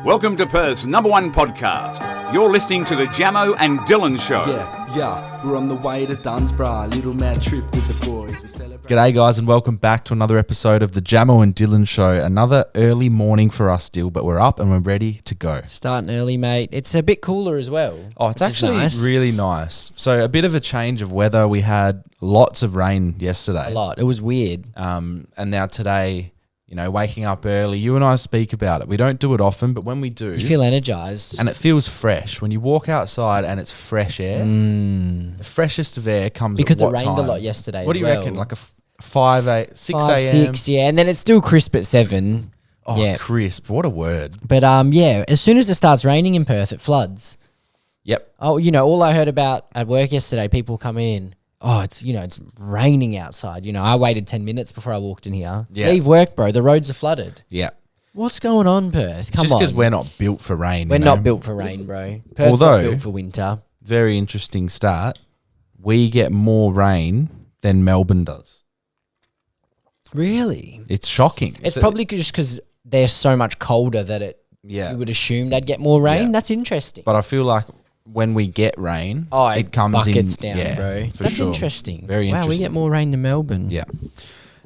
Welcome to Perth's #1 podcast. You're listening to the Jamo and Dylan Show. Yeah, we're on the way to Dunsborough, little mad trip with the boys. We celebrate. G'day guys and welcome back to another episode of the Jamo and Dylan Show. Another early morning for us still, but we're up and we're ready to go. Starting early, mate. It's a bit cooler as well. Oh, it's actually nice. really nice. So a bit of a change of weather. We had lots of rain yesterday. A lot. It was weird. And now today, you know, waking up early, you and I speak about it. We don't do it often, but when we do, You feel energized. and it feels fresh. When you walk outside and it's fresh air, the freshest of air comes Because at what it rained time? a lot yesterday. What do as you well. reckon? Like a 5, 8, 6 5, a.m.? 6, yeah. And then it's still crisp at 7. Oh, yeah. crisp. What a word. But yeah, as soon as it starts raining in Perth, it floods. Yep. Oh, you know, all I heard about at work yesterday, people come in. Oh, it's raining outside. You know, I waited 10 minutes before I walked in here. Yeah. Leave work, bro. The roads are flooded. Yeah. What's going on, Perth? Come Just on. because we're not built for rain. We're you know? not built for rain, bro. Perth's Although- not built for winter. Very interesting stat. We get more rain than Melbourne does. Really? It's shocking. It's probably just because they're so much colder that Yeah. you would assume they'd get more rain. Yeah. That's interesting. But I feel like when we get rain, Oh, it comes buckets in. down, Yeah, bro. for That's sure. interesting. Very Wow, we interesting. get more rain than Melbourne. Yeah.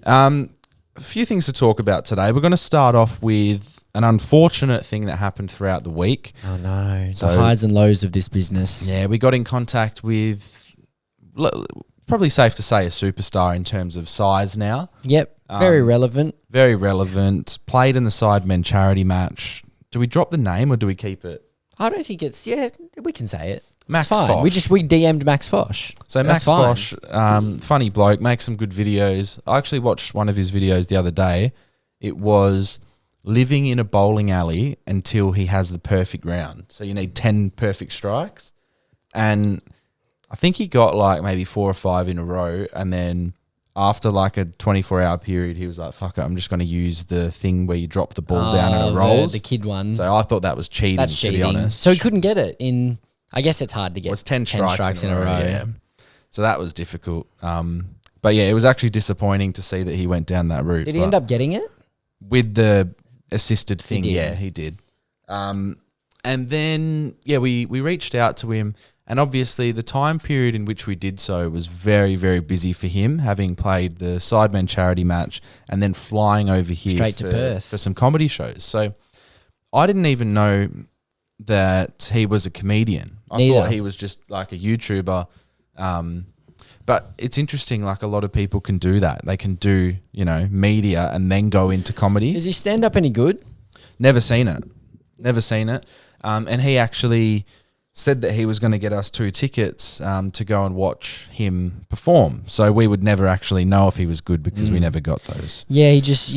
A few things to talk about today. We're going to start off with an unfortunate thing that happened throughout the week. Oh no, So- the highs and lows of this business. Yeah, we got in contact with, probably safe to say, a superstar in terms of size now. Yep, very relevant. Very relevant. Played in the Sidemen charity match. Do we drop the name or do we keep it? I don't think it's. Yeah, we can say it. Max it's fine. Fosh. We DM'd Max Fosh. So Max That's fine. Fosh, funny bloke, makes some good videos. I actually watched one of his videos the other day. It was living in a bowling alley until he has the perfect round. So you need 10 perfect strikes. And I think he got like maybe 4 or 5 in a row. And then after like a 24-hour period, he was like, fuck it, I'm just going to use the thing where you drop the ball down and it rolls. The kid one. So I thought that was cheating, That's to cheating. be honest. So he couldn't get it in. I guess it's hard to get. Well, it's 10 strikes in a row. Yeah. So that was difficult. But yeah, it was actually disappointing to see that he went down that route. Did he end up getting it? With the assisted thing? did. Yeah, he did. And then, yeah, we reached out to him. And obviously the time period in which we did so was very, very busy for him, having played the Sidemen charity match and then flying over here Straight to Perth. for some comedy shows. So I didn't even know that he was a comedian. I Neither. thought he was just like a YouTuber. But it's interesting, like a lot of people can do that. They can do, you know, media and then go into comedy. Is he stand up any good? Never seen it. And he actually said that he was going to get us 2 tickets to go and watch him perform. So we would never actually know if he was good because we never got those. Yeah, he just,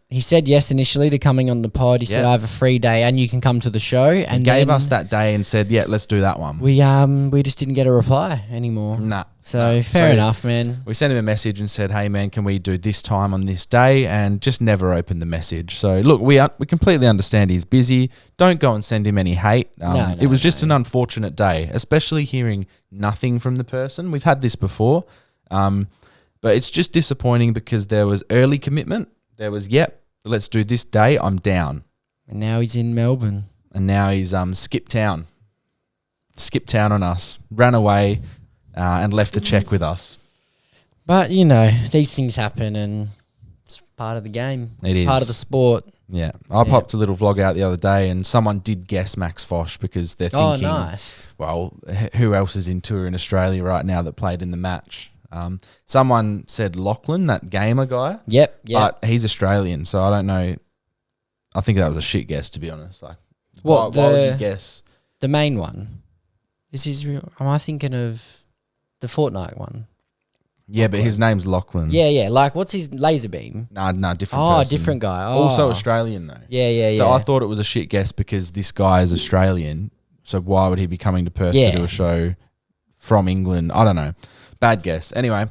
he said yes initially to coming on the pod. He said, Yeah. I have a free day and you can come to the show. And Gave then us that day and said, yeah, let's do that one. we just didn't get a reply anymore. Nah. So nah. fair enough, man. We sent him a message and said, hey, man, can we do this time on this day? And just never opened the message. So, look, we completely understand he's busy. Don't go and send him any hate. It was just an unfortunate day, especially hearing nothing from the person. We've had this before. But it's just disappointing because there was early commitment. There was, yep, let's do this day. I'm down. And now he's in Melbourne. And now he's skipped town. Skipped town on us. Ran away and left the check with us. But, these things happen and it's part of the game. It is. Part of the sport. Yeah. I popped a little vlog out the other day and someone did guess Max Fosh because they're thinking, Oh, nice. well, who else is in tour in Australia right now that played in the match? Someone said Lachlan, that gamer guy. Yep. But he's Australian, so I don't know. I think that was a shit guess, to be honest. Like, What, why would you guess? The main one. Is his real? Am I thinking of the Fortnite one? Yeah, but his name's Lachlan. Yeah. Like, what's his laser beam? Nah, different Oh, person. different guy. Oh. Also Australian, though. Yeah. So I thought it was a shit guess because this guy is Australian. So why would he be coming to Perth to do a show from England? I don't know. Bad guess. Anyway,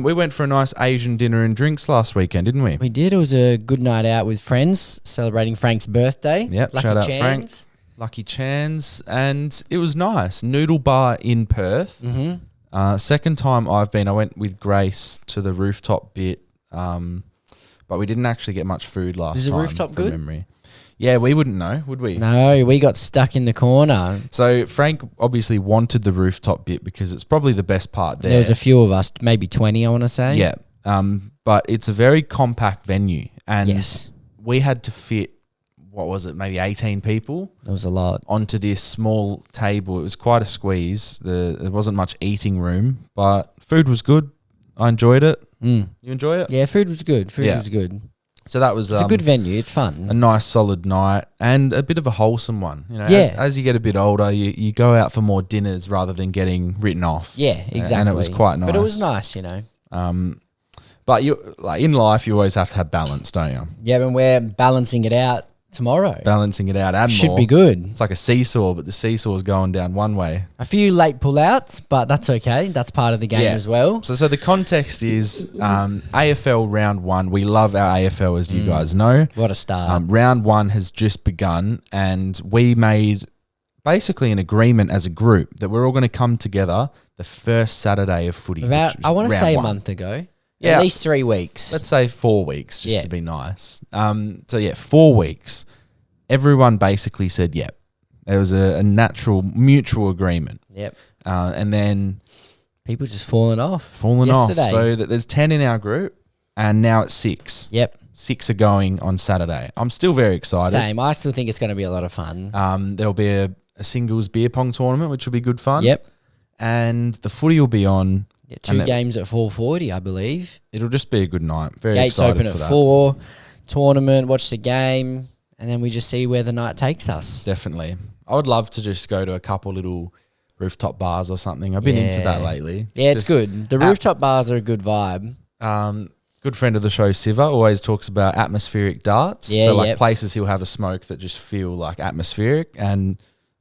we went for a nice Asian dinner and drinks last weekend, didn't we? We did. It was a good night out with friends celebrating Frank's birthday. Yep. Lucky Shout out Chans. Frank. Lucky Chans. And it was nice. Noodle Bar in Perth. Mm-hmm. Second time I've been, I went with Grace to the rooftop bit, but we didn't actually get much food last time. Is the rooftop from good? Memory. Yeah, we wouldn't know, would we? No, we got stuck in the corner. So Frank obviously wanted the rooftop bit because it's probably the best part there. There was a few of us, maybe 20, I want to say. Yeah. But it's a very compact venue. And Yes. we had to fit, what was it, maybe 18 people There was a lot. onto this small table. It was quite a squeeze. There wasn't much eating room, but food was good. I enjoyed it. You enjoy it? Yeah, food was good. Food Yeah. was good. So that was It's a good venue. It's fun. a nice solid night and a bit of a wholesome one. You know, Yeah. as you get a bit older, you go out for more dinners rather than getting written off. Yeah, exactly. And it was quite nice. But it was nice, you know. But you like in life, you always have to have balance, don't you? Yeah, and we're balancing it out tomorrow. Balancing it out and Should more. be good. It's like a seesaw, but the seesaw's going down one way. A few late pullouts, but that's okay. That's part of the game Yeah. as well. So the context is AFL round 1. We love our AFL, as you guys know. What a start. Round 1 has just begun, and we made basically an agreement as a group that we're all going to come together the first Saturday of footy. About, which was I want to round say a 1. month ago. Yeah. At least 3 weeks. Let's say 4 weeks, just Yeah. to be nice. 4 weeks. Everyone basically said, yep. There was a natural, mutual agreement. Yep. And then People just falling off. off. yesterday. So that there's 10 in our group, and now it's 6. Yep. 6 are going on Saturday. I'm still very excited. Same. I still think it's going to be a lot of fun. There'll be a singles beer pong tournament, which will be good fun. Yep. And the footy will be on. Yeah, and 2 games at 4:40, I believe. It'll just be a good night. Very Gates excited open for at that. 4. Tournament. Watch the game, and then we just see where the night takes us. Definitely. I would love to just go to a couple little rooftop bars or something. I've been into that lately. Yeah, it's Just good. The rooftop bars are a good vibe. Good friend of the show, Siva, always talks about atmospheric darts. Yeah, so like yep. places he'll have a smoke that just feel like atmospheric. And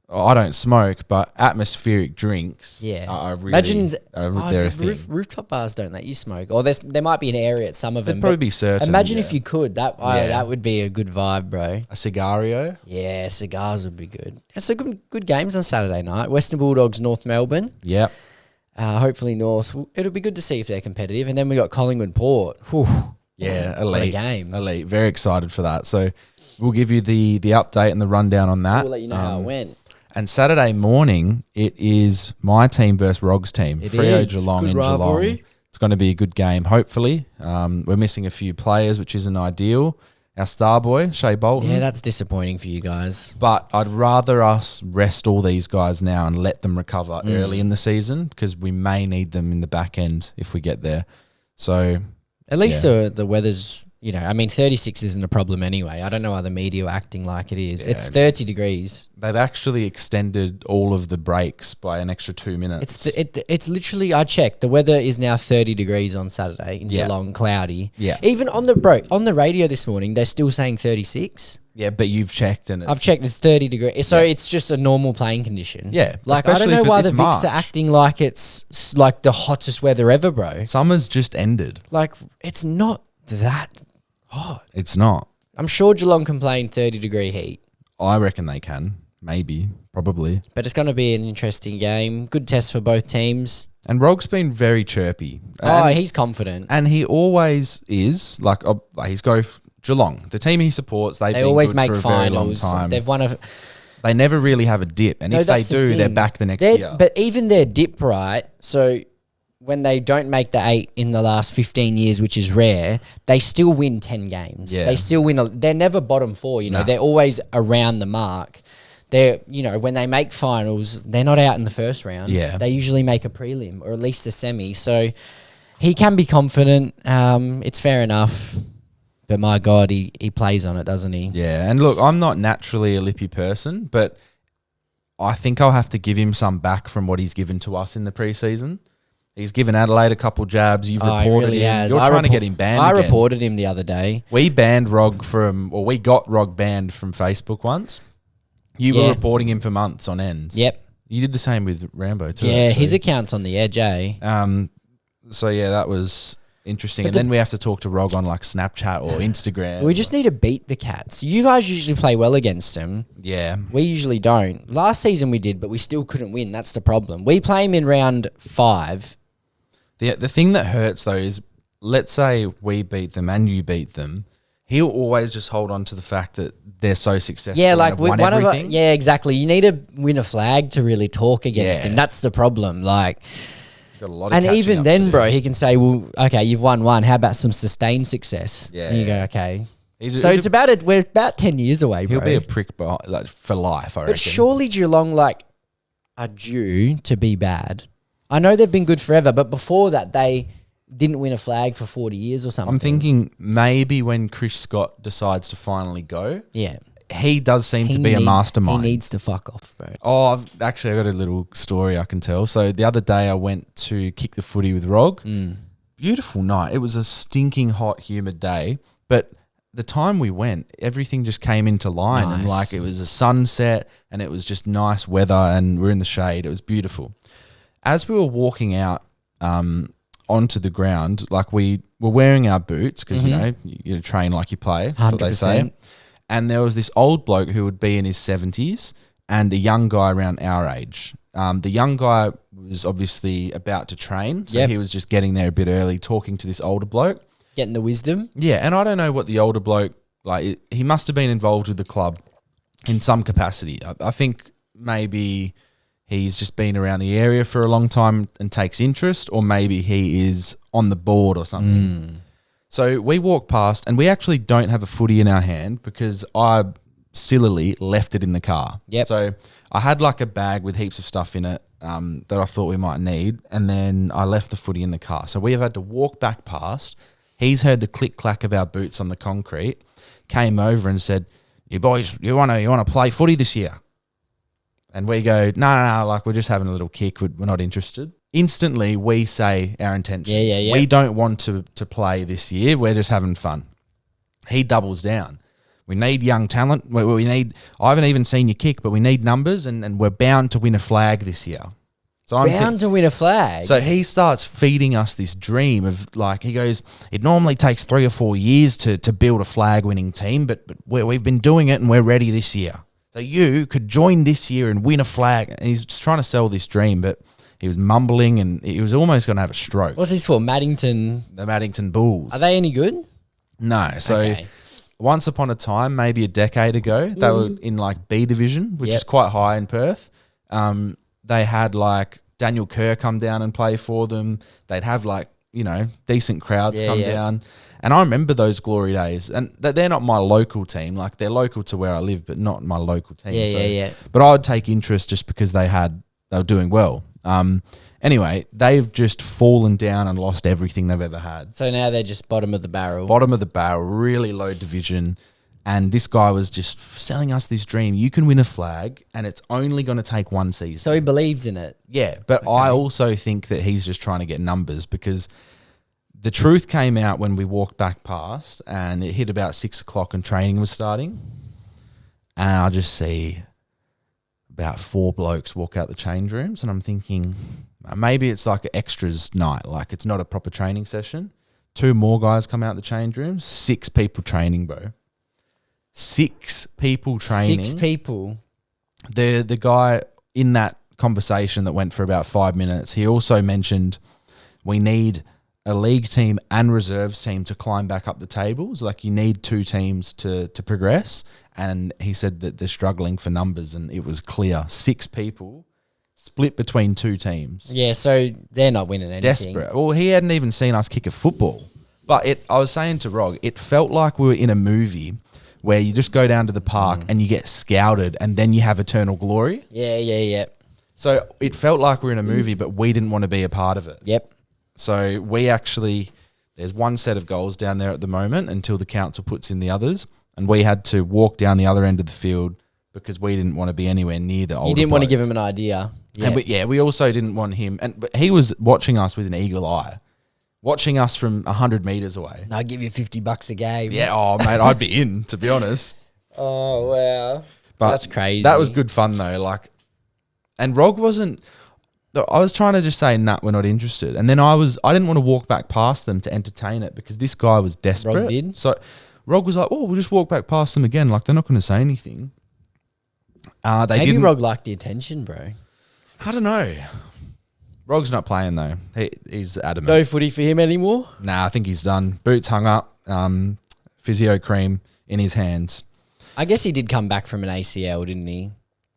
I don't smoke, but atmospheric drinks Yeah. are really Imagine they're a thing. rooftop bars don't let you smoke. Or there might be an area at some of There'd them. probably but be certain. Imagine yeah. if you could. Yeah. That would be a good vibe, bro. a cigario. Yeah, cigars would be good. It's a good games on Saturday night. Western Bulldogs, North Melbourne. Yep. Hopefully North. It'll be good to see if they're competitive. And then we got Collingwood Port. Whew. Yeah, What a elite. game. Elite. Very excited for that. So we'll give you the update and the rundown on that. We'll let you know how it went. And Saturday morning, it is my team versus Rog's team. It Freo is. Geelong Good in rivalry. Geelong. It's going to be a good game, hopefully. We're missing a few players, which isn't ideal. Our star boy, Shea Bolton. Yeah, that's disappointing for you guys. But I'd rather us rest all these guys now and let them recover Mm. early in the season because we may need them in the back end if we get there. So At least the weather's, 36 isn't a problem anyway. I don't know why the media are acting like it is. Yeah. It's 30 degrees. they've actually extended all of the breaks by an extra 2 minutes. It's literally, I checked, the weather is now 30 degrees on Saturday in Yeah. Geelong, cloudy. Yeah. Even on the radio this morning, they're still saying 36. Yeah, but you've checked and I've checked, it's 30 degrees. So it's just a normal playing condition. Yeah, Like, I don't especially know if why it's the Vics March. are acting like it's like the hottest weather ever, bro. summer's just ended. Like, it's not that hot. It's not. I'm sure Geelong can play in 30-degree heat. I reckon they can. Maybe. Probably. But it's going to be an interesting game. Good test for both teams. And Rog's been very chirpy. Oh, And, he's confident. and he always is. Like, he's Geelong. The team he supports, They been always good make for a very long finals. time. They've won a... They never really have a dip. And No, if they that's the do, they're thing. back the next They're- year. But even their dip, right? So when they don't make the 8 in the last 15 years, which is rare, they still win 10 games. Yeah. They still win. They're never bottom 4, Nah. They're always around the mark. They're, when they make finals, they're not out in the first round. Yeah. They usually make a prelim or at least a semi. So he can be confident. It's fair enough. But my God, he plays on it, doesn't he? Yeah, and look, I'm not naturally a lippy person, but I think I'll have to give him some back from what he's given to us in the preseason. He's given Adelaide a couple jabs. You've Oh, he reported really him. has. You're I trying to repor- get him banned I again. reported him the other day. We banned Rog we got Rog banned from Facebook once. You were Yeah. reporting him for months on end. Yep. You did the same with Rambo too. Yeah, his actually. account's on the edge, eh? So yeah, that was interesting. But And then we have to talk to Rog on like Snapchat or Instagram. We just need to beat the Cats. You guys usually play well against them. Yeah. We usually don't. Last season we did, but we still couldn't win. That's the problem. We play them in round 5. The thing that hurts though is, let's say we beat them and you beat them, he'll always just hold on to the fact that they're so successful. Yeah, and like they've won one of everything. yeah, exactly. You need to win a flag to really talk against Yeah. him. That's the problem. Like, Got a lot of and catching even up then, to do. bro, he can say, "Well, okay, you've won one. How about some sustained success?" Yeah, and you yeah. go, "Okay." He's So it's about it. We're about 10 years away, bro. he'll be a prick like for life, I reckon. But surely Geelong are due to be bad. I know they've been good forever, but before that they didn't win a flag for 40 years or something. I'm thinking maybe when Chris Scott decides to finally go, yeah, he does seem to be a mastermind. He needs to fuck off, bro. Oh, I've got a little story I can tell. So the other day I went to kick the footy with Rog. Beautiful night. It was a stinking hot, humid day, but the time we went, everything just came into line, and Nice. it was a sunset, and it was just nice weather, and we're in the shade. It was beautiful. As we were walking out onto the ground, we were wearing our boots because you train like you play. That's what they say. 100%. And there was this old bloke who would be in his 70s and a young guy around our age. The young guy was obviously about to train, so he was just getting there a bit early, talking to this older bloke. Getting the wisdom. Yeah, and I don't know what the older bloke, he must have been involved with the club in some capacity. I think maybe he's just been around the area for a long time and takes interest, or maybe he is on the board or something. So we walk past, and we actually don't have a footy in our hand because I sillily left it in the car. Yep. So I had a bag with heaps of stuff in it that I thought we might need, and then I left the footy in the car. So we have had to walk back past. He's heard the click-clack of our boots on the concrete, came over and said, "You boys, you want to play footy this year?" And we go, no, we're just having a little kick. We're not interested. Instantly, we say our intentions. Yeah. We don't want to play this year. We're just having fun. He doubles down. We need young talent. I haven't even seen you kick, but we need numbers, and we're bound to win a flag this year. So Bound to win a flag. So he starts feeding us this dream of he goes, it normally takes 3 or 4 years to build a flag winning team, but we've been doing it and we're ready this year. So you could join this year and win a flag. And he's just trying to sell this dream, but he was mumbling and he was almost going to have a stroke. What's this for? Maddington. The Maddington Bulls. Are they any good? No. So Okay. once upon a time, maybe a decade ago, they were in B division, which is quite high in Perth. They had Daniel Kerr come down and play for them. They'd have decent crowds come down. And I remember those glory days. And they're not my local team. They're local to where I live, but not my local team. Yeah. But I would take interest just because they were doing well. Anyway, they've just fallen down and lost everything they've ever had. So now they're just bottom of the barrel. Bottom of the barrel, really low division. And this guy was just selling us this dream. You can win a flag, and it's only going to take one season. So he believes in it. Yeah, but I also think that he's just trying to get numbers, because the truth came out when we walked back past, and it hit about 6 o'clock and training was starting. And I just see about 4 blokes walk out the change rooms, and I'm thinking maybe it's an extras night. It's not a proper training session. 2 more guys come out the change rooms. 6 people training, bro. 6 people training. 6 people. The guy in that conversation that went for about 5 minutes, he also mentioned we need a league team and reserves team to climb back up the tables. You need 2 teams to progress. And he said that they're struggling for numbers, and it was clear. 6 people split between 2 teams. Yeah, so they're not winning anything. Desperate. Well, he hadn't even seen us kick a football. But I was saying to Rog, it felt like we were in a movie where you just go down to the park and you get scouted, and then you have eternal glory. Yeah. So it felt like we were in a movie, but we didn't want to be a part of it. Yep. So there's one set of goals down there at the moment until the council puts in the others, and we had to walk down the other end of the field because we didn't want to be anywhere near the older You didn't want to bloke. give him an idea. Yeah. And we also didn't want him, but he was watching us with an eagle eye, watching us from 100 metres away. I'll give you $50 a game. Yeah, oh, mate, I'd be in, to be honest. Oh, wow. But That's crazy. That was good fun, though. And Rog wasn't... I was trying to just say, nah, we're not interested. And then I didn't want to walk back past them to entertain it because this guy was desperate. Rog did? So Rog was like, oh, we'll just walk back past them again. They're not going to say anything. Maybe Rog liked the attention, bro. I don't know. Rog's not playing, though. He's adamant. No footy for him anymore? Nah, I think he's done. Boots hung up. physio cream in his hands. I guess he did come back from an ACL, didn't he?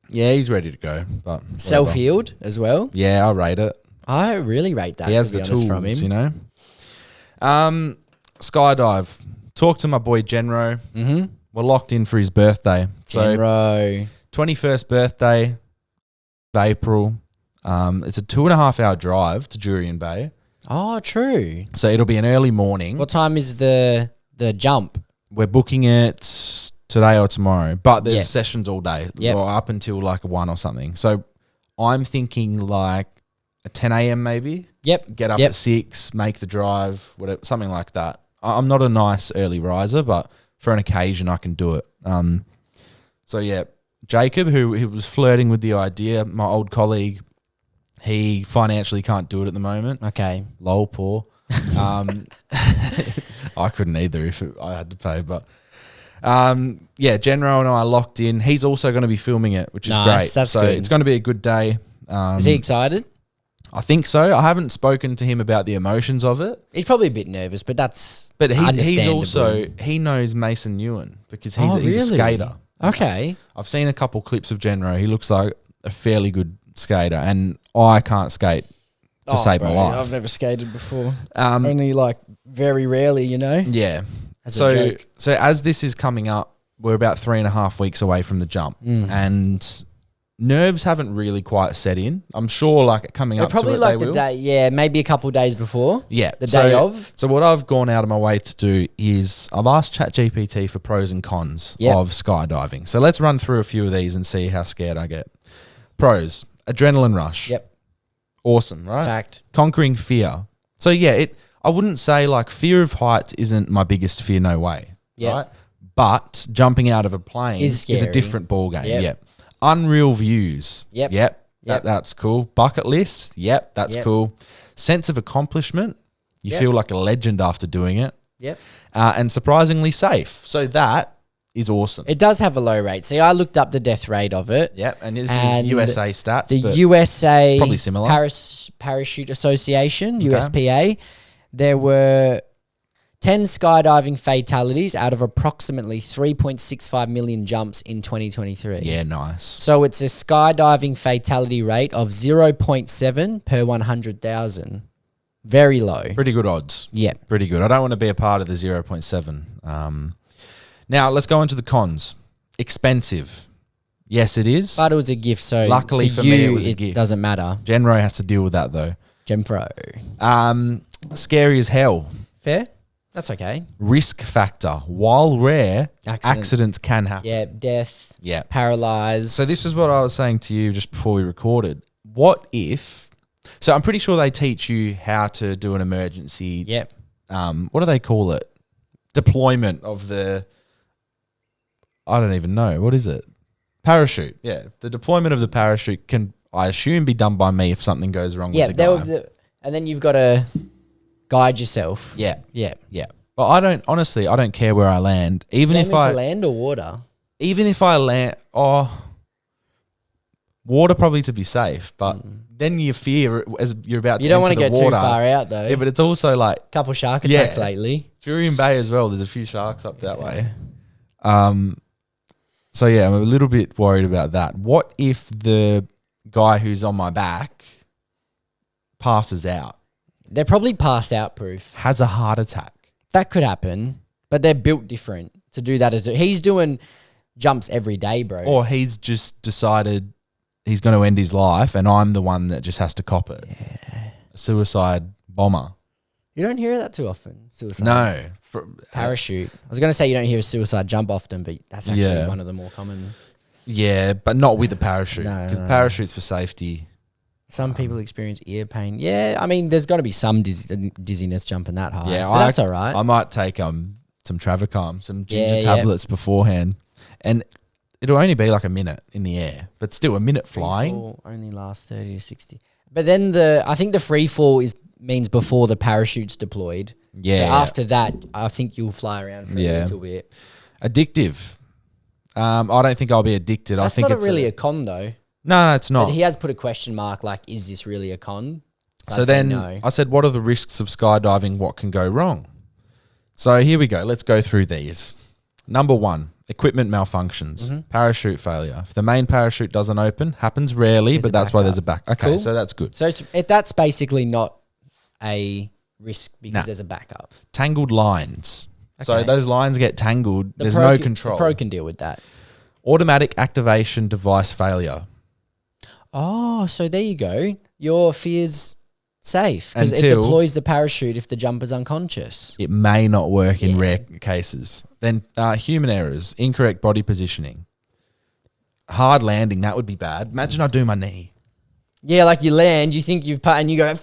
Yeah, he's ready to go. But whatever. Self-healed as well. Yeah, I rate it. I really rate that. He has to be the honest, tools, from him. you know. Skydive. Talk to my boy Genro. Mm-hmm. We're locked in for his birthday. So Genro. 21st birthday of April. It's a 2.5 hour drive to Jurien Bay. Oh, true. So it'll be an early morning. What time is the jump? We're booking it today or tomorrow, but there's Yeah. sessions all day, Yep. or up until like 1 or something. So I'm thinking like a 10 a.m. maybe. Yep. Get up Yep. at 6, make the drive, whatever, something like that. I'm not a nice early riser, but for an occasion I can do it. So yeah, Jacob, who was flirting with the idea, my old colleague, he financially can't do it at the moment. Okay. Lol, poor. I couldn't either if I had to pay, but yeah, Genro and I are locked in. He's also going to be filming it, which is Nice, great. that's so good. it's going to be a good day. Is he excited? I think so. I haven't spoken to him about the emotions of it, He's probably a bit nervous, but that's but he's understandable. also, he knows Mason Ewan because Oh, he's a really? skater. Okay. I've seen a couple clips of Genro. He looks like a fairly good skater, and I can't skate to save my life. I've never skated before. Um, Only like very rarely, you know. Yeah. As a So joke. so as this is coming up, we're about 3.5 weeks away from the jump, and nerves haven't really quite set in. I'm sure, like coming They're up probably to it, like they the will. day, yeah, maybe a couple of days before. Yeah, the day of. So what I've gone out of my way to do is I've asked ChatGPT for pros and cons Yep. of skydiving. So let's run through a few of these and see how scared I get. Pros: adrenaline rush. Yep. Awesome, right? Fact. Conquering fear. So yeah, I wouldn't say like fear of heights isn't my biggest fear, no way. Yep. Right? But jumping out of a plane Is is a scary. different ball game. Yep. Yep. Unreal views. Yep. Yep. Yep. That's cool. Bucket list. Yep. That's Yep. cool. Sense of accomplishment. You Yep. feel like a legend after doing it. Yep. And surprisingly safe. So that is awesome. It does have a low rate. See, I looked up the death rate of it. Yep. And this And is USA stats. The but USA probably similar. Parachute Association, USPA, there were 10 skydiving fatalities out of approximately 3.65 million jumps in 2023. Yeah, nice. So it's a skydiving fatality rate of 0.7 per 100,000. Very low. Pretty good odds. Yeah. Pretty good. I don't want to be a part of the 0.7. Now, let's go into the cons. Expensive. Yes, it is. But it was a gift, so Luckily for you, me, it was a gift. doesn't matter. Genro has to deal with that, though. Gemfro. Scary as hell. Fair? That's okay. Risk factor. While rare, Accident. accidents can happen. Yeah, death, Yeah. paralyzed. So this is what I was saying to you just before we recorded. What if... So I'm pretty sure they teach you how to do an emergency... Yep. What do they call it? Deployment of the... I don't even know. What is it? Parachute. Yeah. The deployment of the parachute can, I assume, be done by me if something goes wrong Yeah, with the guy. and then you've got to guide yourself. Yeah. Yeah. Yeah. But I don't care where I land. Even if I land or water. land, water probably to be safe, but then you fear as you're about to You don't want enter to the get water. too far out though. Yeah, but it's also like Couple shark Yeah. attacks lately. Jurien Bay as well. There's a few sharks up that way. So yeah, I'm a little bit worried about that. What if the guy who's on my back passes out, They're probably passed out proof. has a heart attack? That could happen, but they're built different to do that. He's doing jumps every day, bro. Or he's just decided he's going to end his life and I'm the one that just has to cop it. Yeah. A suicide bomber. You don't hear that too often. Suicide. No. Parachute. I was going to say you don't hear a suicide jump often, but that's actually Yeah. one of the more common. Yeah, but not with the parachute. No, Because no. parachute's for safety. Some people experience ear pain. Yeah, I mean, there's got to be some dizziness jumping that high. Yeah, but that's all right. I might take some Travacom, some ginger Yeah, tablets beforehand. And it'll only be like a minute in the air. But still, a minute flying. Free fall only lasts 30 to 60. But then I think the free fall means before the parachute's deployed. Yeah. So after that, I think you'll fly around for a little bit. Addictive. I don't think I'll be addicted. That's I think not it's really a con though. No, it's not. But he has put a question mark like, is this really a con? So I'd say then no. I said, what are the risks of skydiving? What can go wrong? So here we go. Let's go through these. Number 1, equipment malfunctions, parachute failure. If the main parachute doesn't open, happens rarely, There's but a that's why backup. there's a back. Okay, Cool. so that's good. So that's basically not a risk because there's a backup. Tangled lines. So Okay. those lines get tangled. There's pro no can- control. The pro can deal with that. Automatic activation device failure. Oh, so there you go. Your fear's safe because it Until- deploys the parachute if the jumper's unconscious. It may not work in Yeah. rare cases. Then human errors, incorrect body positioning. Hard landing, that would be bad. Imagine I do my knee. Yeah, like you land, you think you've and you go,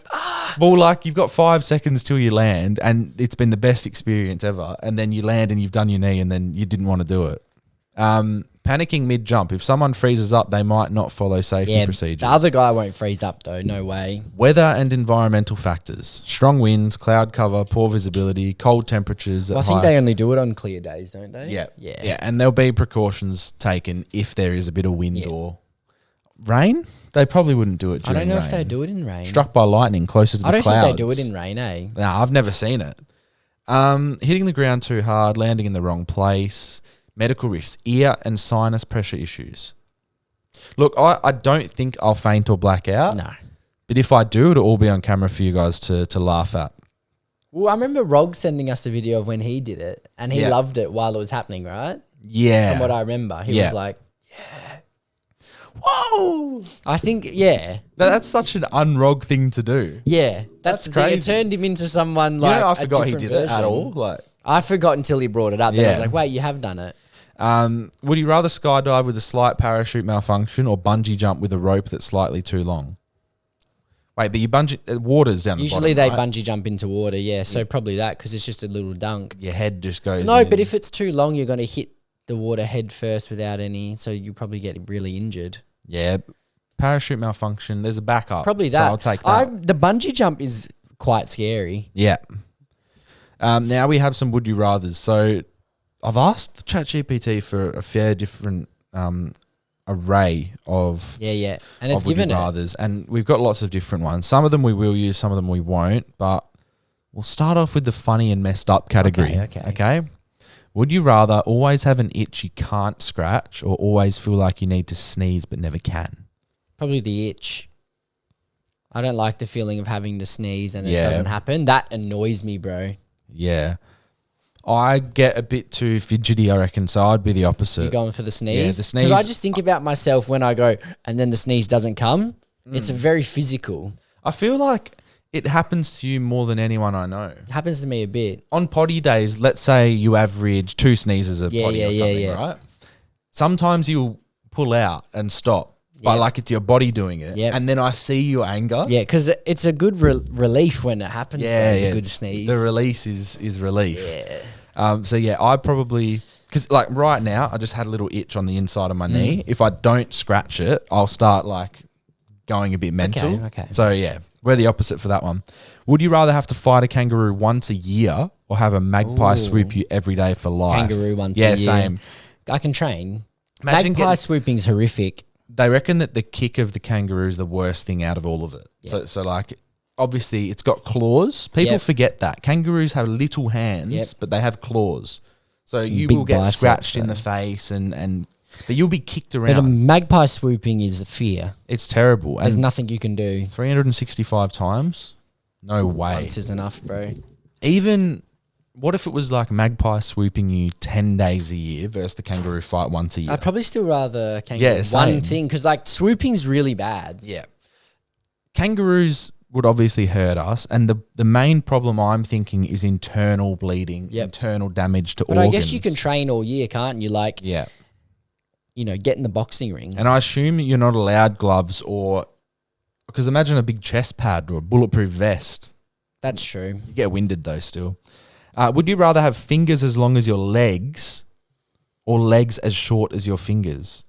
Well, like you've got 5 seconds till you land and it's been the best experience ever. And then you land and you've done your knee and then you didn't want to do it. Panicking mid-jump. If someone freezes up, they might not follow safety yeah, procedures. the other guy won't freeze up though. No way. Weather and environmental factors. Strong winds, cloud cover, poor visibility, cold temperatures. Well, I think they only do it on clear days, don't they? Yeah. Yeah. Yeah. And there'll be precautions taken if there is a bit of wind or rain. They probably wouldn't do it I during don't know rain. if they do it in rain. Struck by lightning closer to the I don't clouds. think they do it in rain, eh? Nah, I've never seen it. Hitting the ground too hard, landing in the wrong place, medical risks, ear and sinus pressure issues. Look, I don't think I'll faint or black out. No. But if I do, it'll all be on camera for you guys to laugh at. Well, I remember Rog sending us the video of when he did it, and he Yeah. loved it while it was happening, right? Yeah. From what I remember, he Yeah. was like, Whoa! I think, yeah. That's such an un-Rog thing to do. Yeah, that's the thing. It crazy. turned him into someone You like know, I a forgot he different did it at version. all. Like, I forgot until he brought it up. Then I was Yeah. like, wait, you have done it. would you rather skydive with a slight parachute malfunction or bungee jump with a rope that's slightly too long? Wait, but you bungee water's down Usually the bottom, they right? bungee jump into water, yeah. So probably that because it's just a little dunk. Your head just goes. No, in. but if it's too long, you're going to hit the water head first without any. So you probably get really injured. Yeah, parachute malfunction. There's a backup. Probably so that. I'll take that. The bungee jump is quite scary. Yeah. Now we have some would you rathers. So I've asked ChatGPT for a fair different array of Yeah. And it's of would given you it. rathers, and we've got lots of different ones. Some of them we will use, some of them we won't. But we'll start off with the funny and messed up category. Okay. Would you rather always have an itch you can't scratch, or always feel like you need to sneeze but never can? Probably the itch. I don't like the feeling of having to sneeze and it Yeah. doesn't happen. That annoys me, bro. Yeah. I get a bit too fidgety, I reckon, so I'd be the opposite. You're going for the sneeze? Yeah, the Because sneeze. I just think about myself when I go and then the sneeze doesn't come. It's very physical. I feel like it happens to you more than anyone I know. It happens to me a bit. On potty days, let's say you average 2 sneezes a Yeah, potty or yeah, something, yeah. right? Sometimes you'll pull out and stop, but Yeah. like it's your body doing it. Yep. And then I see your anger. Yeah, because it's a good relief when it happens, Yeah, bro, yeah. the good sneeze. The release is relief. Yeah. So yeah, I probably, because like right now, I just had a little itch on the inside of my knee. If I don't scratch it, I'll start like going a bit mental. Okay. So yeah, we're the opposite for that one. Would you rather have to fight a kangaroo once a year or have a magpie Ooh. swoop you every day for life? Kangaroo once a Yeah, year. same. I can train. Imagine Magpie getting- swooping's horrific. They reckon that the kick of the kangaroo is the worst thing out of all of it. Yeah. So like, obviously it's got claws. People Yep. forget that. Kangaroos have little hands, Yep. but they have claws. So you Big will get biceps, scratched in though. the face but you'll be kicked But a around. magpie swooping is a fear. It's terrible. There's And nothing you can do. 365 times? No way. Once is enough, bro. Even, what if it was like magpie swooping you 10 days a year versus the kangaroo fight once a year? I'd probably still rather kangaroo. Yeah, same. One thing, because like swooping's really bad. Yeah. Kangaroos would obviously hurt us, and the main problem I'm thinking is internal bleeding, Yep. internal damage to But organs. I guess you can train all year, can't you? Like, Yeah. get in the boxing ring. And I assume you're not allowed gloves because imagine a big chest pad or a bulletproof vest. That's true. You get winded though still. Would you rather have fingers as long as your legs or legs as short as your fingers?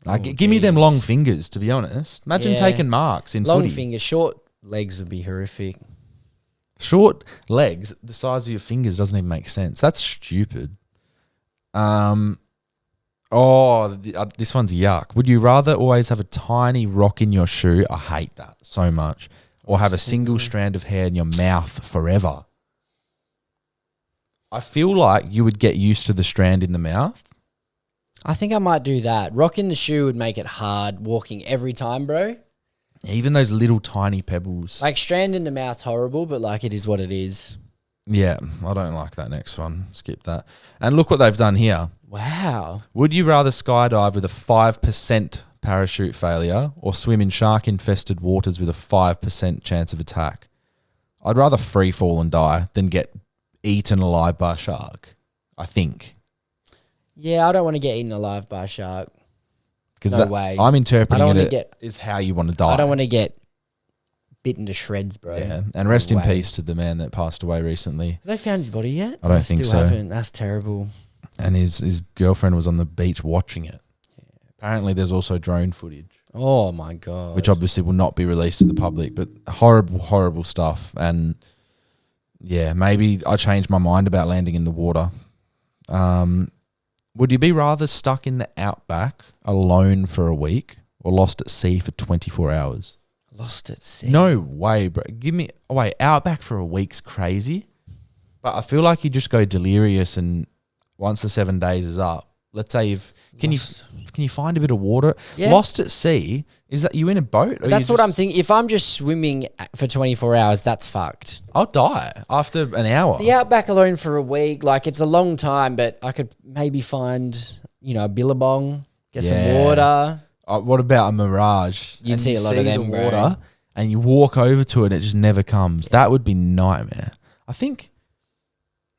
Like, Oh, give me them geez. long fingers, to be honest. Imagine Yeah. taking marks in Long footy. fingers, short legs would be horrific. Short legs, the size of your fingers doesn't even make sense. That's stupid. This one's yuck. Would you rather always have a tiny rock in your shoe? I hate that so much. Or have a single strand of hair in your mouth forever? I feel like you would get used to the strand in the mouth. I think I might do that. Rocking the shoe would make it hard walking every time, bro. Even those little tiny pebbles. Like strand in the mouth's horrible, but like it is what it is. Yeah, I don't like that next one. Skip that. And look what they've done here. Wow. Would you rather skydive with a 5% parachute failure or swim in shark-infested waters with a 5% chance of attack? I'd rather free fall and die than get eaten alive by a shark, I think. Yeah, I don't want to get eaten alive by a shark. No way. I'm interpreting it is how you want to die. I don't want to get bitten to shreds, bro. Yeah, and rest in peace to the man that passed away recently. Have they found his body yet? I don't think so. Haven't. That's terrible. And his girlfriend was on the beach watching it. Yeah. Apparently there's also drone footage. Oh my God. Which obviously will not be released to the public, but horrible, horrible stuff. And yeah, maybe I changed my mind about landing in the water. Would you be rather stuck in the outback alone for a week or lost at sea for 24 hours? Lost at sea? No way, bro. Outback for a week's crazy. But I feel like you just go delirious, and once the 7 days is up, let's say can you find a bit of water? Yeah. Lost at sea, is that you in a boat? Or That's what I'm thinking. If I'm just swimming for 24 hours, that's fucked. I'll die after an hour. The outback alone for a week, like it's a long time, but I could maybe find, a billabong, get some water. What about a mirage? You'd see a lot of them, the bro. water, and you walk over to it and it just never comes. That would be nightmare. I think,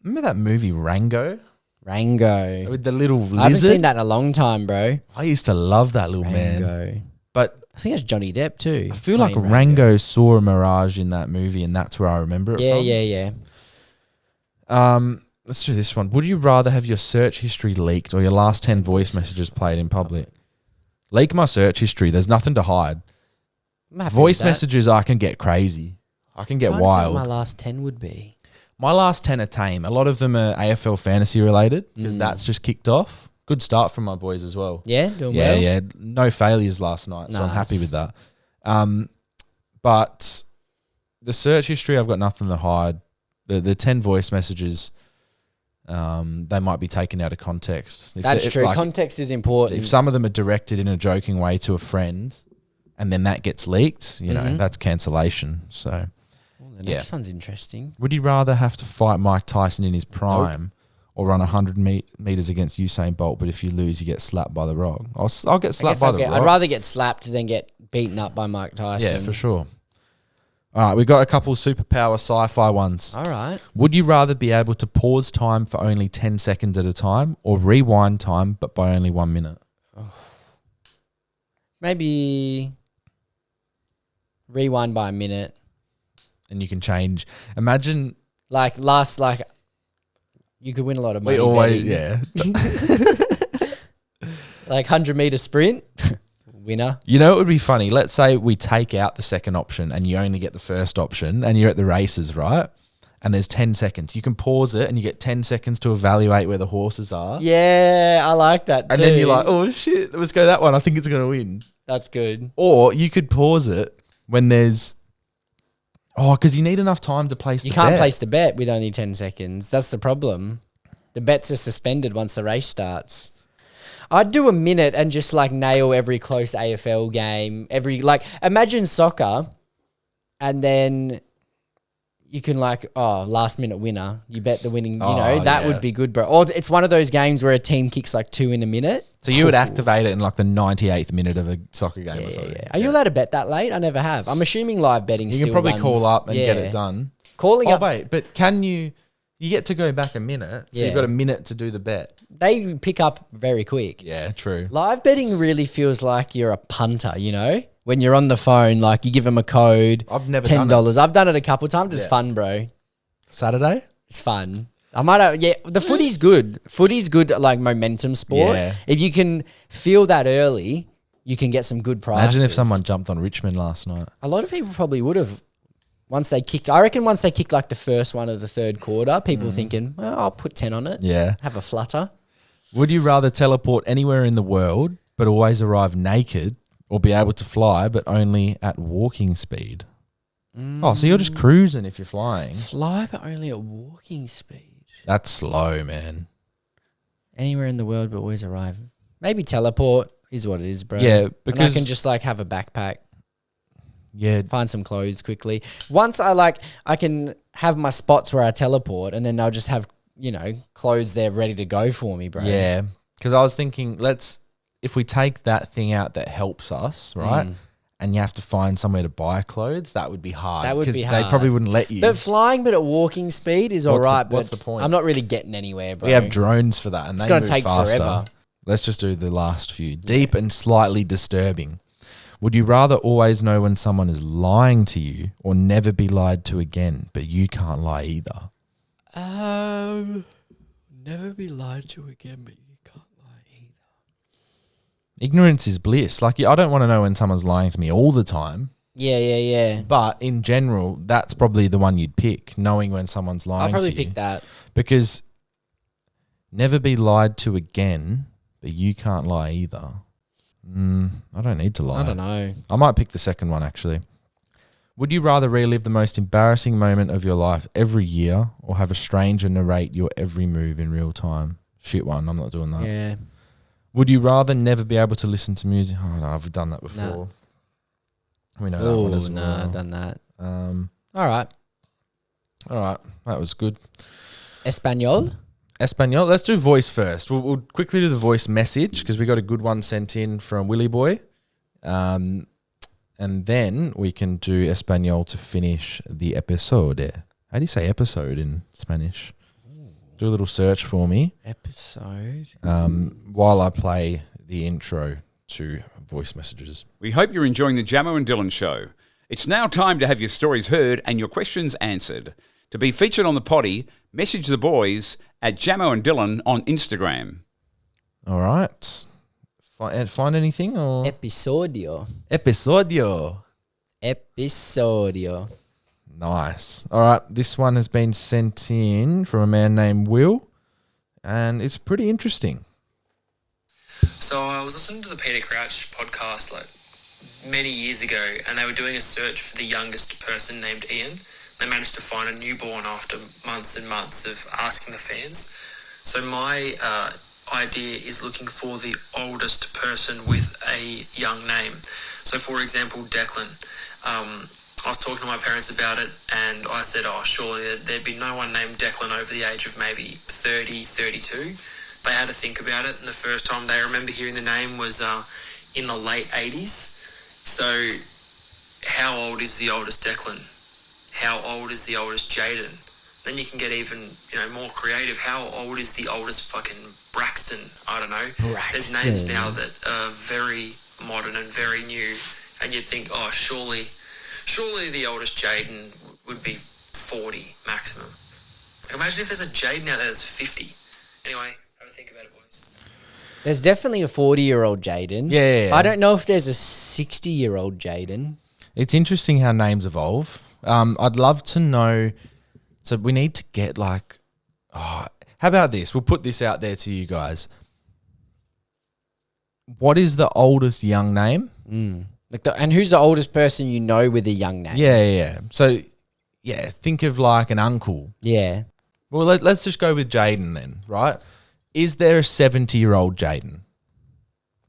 remember that movie Rango? Rango. With the little lizard? I haven't seen that in a long time, bro. I used to love that little Rango. man. But I think it's Johnny Depp too. I feel like Rango saw a mirage in that movie, and that's where I remember it from. Yeah. Let's do this one. Would you rather have your search history leaked or your last 10 voice messages played in public? Leak my search history. There's nothing to hide. Voice messages, I can get crazy. I can get wild. My last 10 would be. My last 10 are tame. A lot of them are AFL fantasy related because that's just kicked off. Good start from my boys as well. Yeah, doing well. Yeah. No failures last night, so I'm happy with that. But the search history, I've got nothing to hide. The 10 voice messages, they might be taken out of context. That's true. Context is important. If some of them are directed in a joking way to a friend and then that gets leaked, that's cancellation. So... The next one's interesting. Would you rather have to fight Mike Tyson in his prime or run 100 meters against Usain Bolt, but if you lose, you get slapped by the Rog? I'll get slapped by the Rog. I'd rather get slapped than get beaten up by Mike Tyson. Yeah, for sure. All right, we've got a couple superpower sci-fi ones. All right. Would you rather be able to pause time for only 10 seconds at a time or rewind time but by only 1 minute? Maybe rewind by a minute. And you can change. Imagine... you could win a lot of money. We always, yeah. 100-meter sprint, winner. You know, it would be funny. Let's say we take out the second option and you only get the first option and you're at the races, right? And there's 10 seconds. You can pause it and you get 10 seconds to evaluate where the horses are. Yeah, I like that too. And then you're like, oh shit, let's go that one. I think it's going to win. That's good. Or you could pause it when there's... because you need enough time to place the bet. You can't place the bet with only 10 seconds. That's the problem. The bets are suspended once the race starts. I'd do a minute and just nail every close AFL game. Imagine soccer and then you can last minute winner. You bet the winning, that would be good, bro. Or it's one of those games where a team kicks 2 in a minute. So you would activate it in the 98th minute of a soccer game or something. Yeah. Are you allowed to bet that late? I never have. I'm assuming live betting still You can probably runs. call up and get it done. Calling up. Wait, but can you get to go back a minute? So you've got a minute to do the bet. They pick up very quick. Yeah, true. Live betting really feels like you're a punter, When you're on the phone, you give them a code. I've never $10. done it. I've done it a couple times. It's fun, bro. Saturday? It's fun. I might have, the footy's good. Footy's good momentum sport. Yeah. If you can feel that early, you can get some good prices. Imagine if someone jumped on Richmond last night. A lot of people probably would have once they kicked the first one of the third quarter, people thinking, well, I'll put 10 on it. Yeah. Have a flutter. Would you rather teleport anywhere in the world but always arrive naked or be able to fly but only at walking speed? Oh, so you're just cruising if you're flying. Fly but only at walking speed. That's slow, man. Anywhere in the world but always arrive. Maybe teleport is what it is, bro. Yeah, and I because can just like have a backpack, yeah, find some clothes quickly. Once I can have my spots where I teleport, and then I'll just have, you know, clothes there ready to go for me, bro. yeah. Because I was thinking, if we take that thing out that helps us, right? And you have to find somewhere to buy clothes, that would be hard. That would be 'cause hard. They probably wouldn't let you. But flying, but at walking speed is all right. What's But the point? I'm not really getting anywhere, bro. We have drones for that, and It's they gonna move take faster. forever. Let's just do the last few. Deep and slightly disturbing. Would you rather always know when someone is lying to you, or never be lied to again, but you can't lie either? Never be lied to again, but you can't lie either. Ignorance is bliss. Like, I don't want to know when someone's lying to me all the time, Yeah. but in general, that's probably the one you'd pick, knowing when someone's lying I'll probably to you. pick that. Because never be lied to again, but you can't lie either. I don't need to lie. I don't know. I might pick the second one, actually. Would you rather relive the most embarrassing moment of your life every year, or have a stranger narrate your every move in real time? Shit one, I'm not doing that. Yeah. Would you rather never be able to listen to music? Oh, no, I've done that before. We know that one as well. I've done that. All All right, that was good. Espanol? Espanol. Let's do voice first. We'll quickly do the voice message because we got a good one sent in from Willy Boy. And then we can do Espanol to finish the episode. How do you say episode in Spanish? Do a little search for me. Episode. While I play the intro to voice messages. We hope you're enjoying the Jamo and Dylan show. It's now time to have your stories heard and your questions answered. To be featured on the potty, message the boys at Jamo and Dylan on Instagram. All right. Find anything or Episodio. episodio? Episodio. Nice. All right. This one has been sent in from a man named Will, and it's pretty interesting. So I was listening to the Peter Crouch podcast like many years ago, and they were doing a search for the youngest person named Ian. They managed to find a newborn after months and months of asking the fans. So my idea is looking for the oldest person with a young name. So for example, Declan. I was talking to my parents about it, and I said, surely there'd be no one named Declan over the age of maybe 30, 32. They had to think about it, and the first time they remember hearing the name was in the late 80s. So how old is the oldest Declan? How old is the oldest Jaden? Then you can get even, more creative. How old is the oldest fucking Braxton? I don't know. There's names now that are very modern and very new, and you'd think, surely the oldest Jaden would be 40 maximum. Imagine if there's a Jaden out there that's 50. Anyway, have a think about it, boys. There's definitely a 40-year-old Jaden. Yeah. I don't know if there's a 60-year-old Jaden. It's interesting how names evolve. I'd love to know. So we need to get how about this? We'll put this out there to you guys. What is the oldest young name? And who's the oldest person you know with a young name? Yeah. So, think of like an uncle. Yeah. Well, let's just go with Jaden then, right? Is there a 70-year-old Jaden?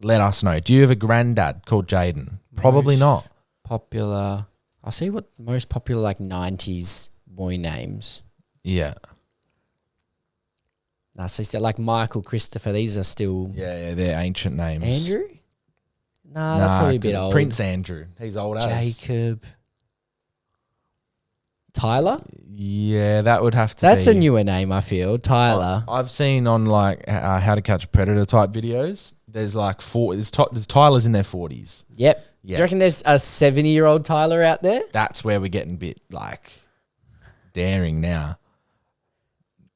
Let us know. Do you have a granddad called Jaden? Probably not. Popular. I'll see what most popular 90s boy names. Yeah. So like Michael, Christopher, these are still... Yeah, they're ancient names. Andrew? Nah, that's probably a bit old. Prince Andrew. He's old as. Jacob. Tyler? Yeah, that would have to That's be. a newer name, I feel. Tyler. I've seen on How to Catch a Predator type videos, there's there's Tylers in their 40s. Yep. Yeah. Do you reckon there's a 70-year-old Tyler out there? That's where we're getting a bit daring now.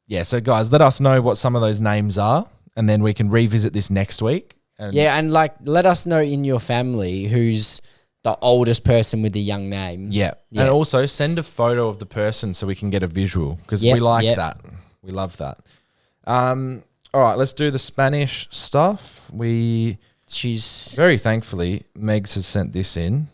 Yeah, so guys, let us know what some of those names are, and then we can revisit this next week. And And let us know in your family who's the oldest person with a young name. Yeah. And also send a photo of the person so we can get a visual, because we like that. We love that. All right, let's do the Spanish stuff. She's very thankfully, Megs has sent this in.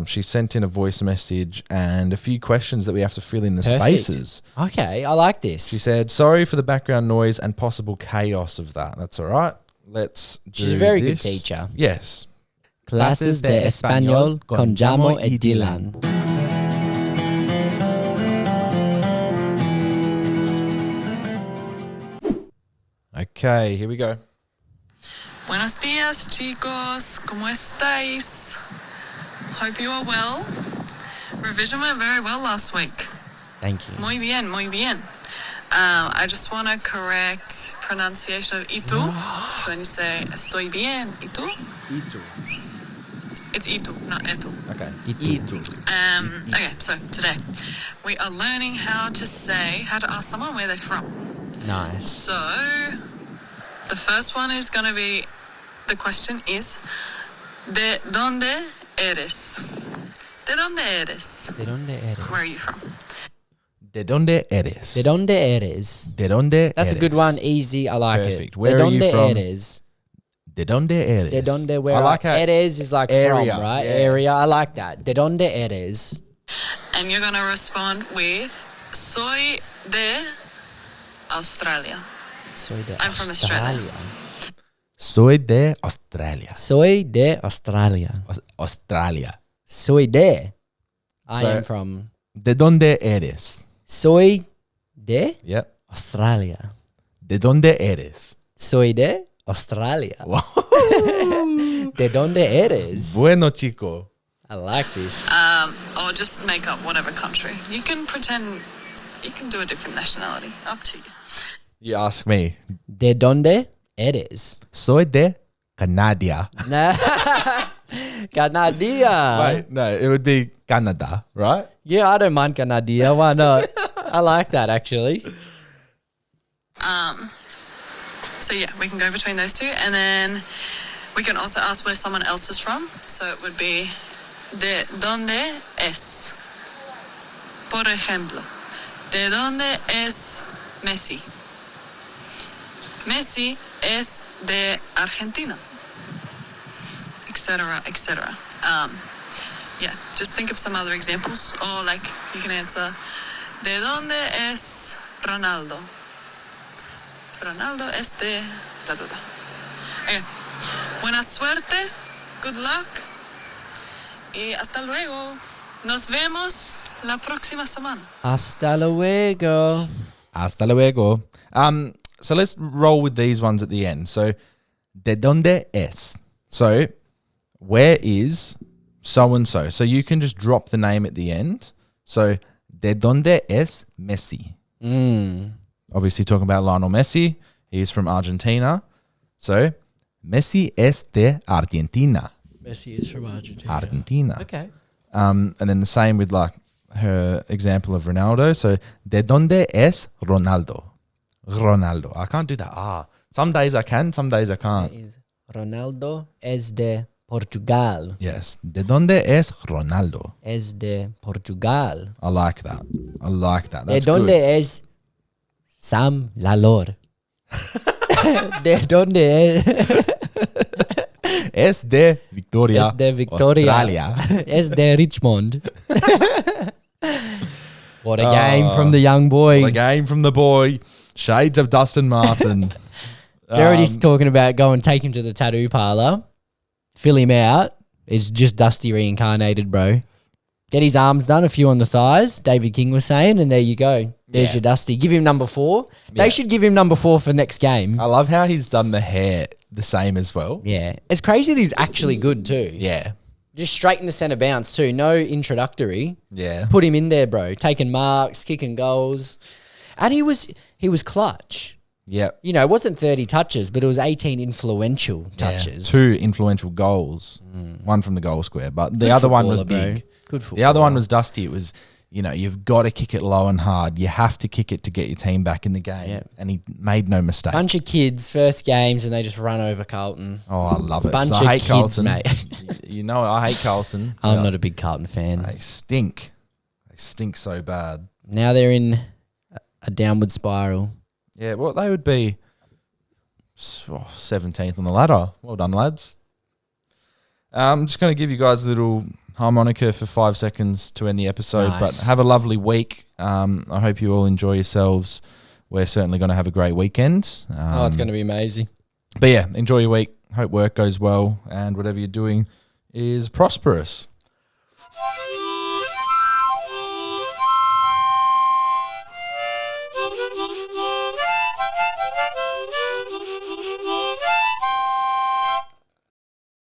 She sent in a voice message and a few questions that we have to fill in the Perfect. spaces. Okay, I like this. She said, sorry for the background noise and possible chaos of that. That's all right. Let's She's do a very good this. teacher. Yes. Clases de Español con Jamo y Dylan. Okay, here we go. Buenos días, chicos. ¿Cómo estáis? Hope you are well. Revision went very well last week. Thank you. Muy bien, muy bien. I just want to correct pronunciation of itu. So when you say estoy bien, itu, it's itu, not etu. Okay. Okay, so today we are learning how to ask someone where they're from. Nice. So the first one is going to be, the question is, ¿De dónde eres? ¿De dónde eres? ¿De dónde eres? Where are you from? ¿De dónde eres? ¿De dónde eres? ¿De dónde That's a good eres? one. Easy. I like Perfect. it. Where ¿De are you dónde from? eres? ¿De dónde eres? ¿De dónde where? I like how Eres is like area, from, right? yeah. Area. I like that. ¿De dónde eres? And you're going to respond with, soy de Australia. Soy de I'm from Australia. Soy de Australia. Soy de Australia. Australia. Soy de. I So- am from. ¿De dónde eres? Soy de Yep. Australia. ¿De dónde eres? Soy de Australia. ¿De dónde eres? Bueno, chico. I like this. Or just make up whatever country. You can pretend, you can do a different nationality. Up to you. You ask me. ¿De dónde eres? Soy de Canada. Canada. Wait, no, it would be Canada, right? Yeah, I don't mind Canada. Why not? I like that actually. So yeah, we can go between those two, and then we can also ask where someone else is from. So it would be, ¿de dónde es? Por ejemplo, ¿de dónde es Messi? Messi es de Argentina, etc., etc. Yeah, just think of some other examples, or like you can answer, ¿de dónde es Ronaldo? Ronaldo es de blah blah blah. Okay. Buena suerte, good luck, y hasta luego. Nos vemos la próxima semana. Hasta luego. Hasta luego. So let's roll with these ones at the end. So, ¿de dónde es? So, where is so-and-so? So you can just drop the name at the end. So, ¿de dónde es Messi? Obviously talking about Lionel Messi. He's from Argentina. So, Messi es de Argentina. Messi is from Argentina. Argentina. Okay. And then the same with like her example of Ronaldo. So, ¿de dónde es Ronaldo? Ronaldo. I can't do that. Some days I can, some days I can't. Ronaldo es de Portugal. Yes. ¿De dónde es Ronaldo? Es de Portugal. I like that. I like that. That's ¿De dónde good. es Sam Lalor? ¿De dónde es? Es de Victoria. Es de Victoria. Australia. Es de Richmond. What a game from the young boy. The game from the boy. Shades of Dustin Martin. They're already talking about go and take him to the tattoo parlor, fill him out. It's just Dusty reincarnated, bro. Get his arms done, a few on the thighs, David King was saying, and there you go. There's Yeah. your Dusty. Give him number 4. Yeah. They should give him number 4 for next game. I love how he's done the hair the same as well. Yeah. It's crazy that he's actually good too. Yeah. Just straight in the centre bounce too. No introductory. Yeah. Put him in there, bro. Taking marks, kicking goals. And he was clutch. Yep. You know, it wasn't 30 touches, but it was 18 influential touches. 2 influential goals. One from the goal square, but the Good other one was footballer, bro. big. Good The other footballer. one was Dusty. It was, you know, you've got to kick it low and hard. You have to kick it to get your team back in the game. Yeah. And he made no mistake. Bunch of kids, first games, and they just run over Carlton. Oh, I love it. Bunch So of I hate kids, Carlton. mate. You know, I hate Carlton. I'm Yeah. not a big Carlton fan. They stink. They stink so bad. Now they're in a downward spiral. Yeah, well, they would be 17th on the ladder. Well done, lads. I'm just going to give you guys a little Harmonica for 5 seconds to end the episode. Nice. But have a lovely week. I hope you all enjoy yourselves. We're certainly going to have a great weekend. It's going to be amazing. But yeah, enjoy your week. Hope work goes well and whatever you're doing is prosperous.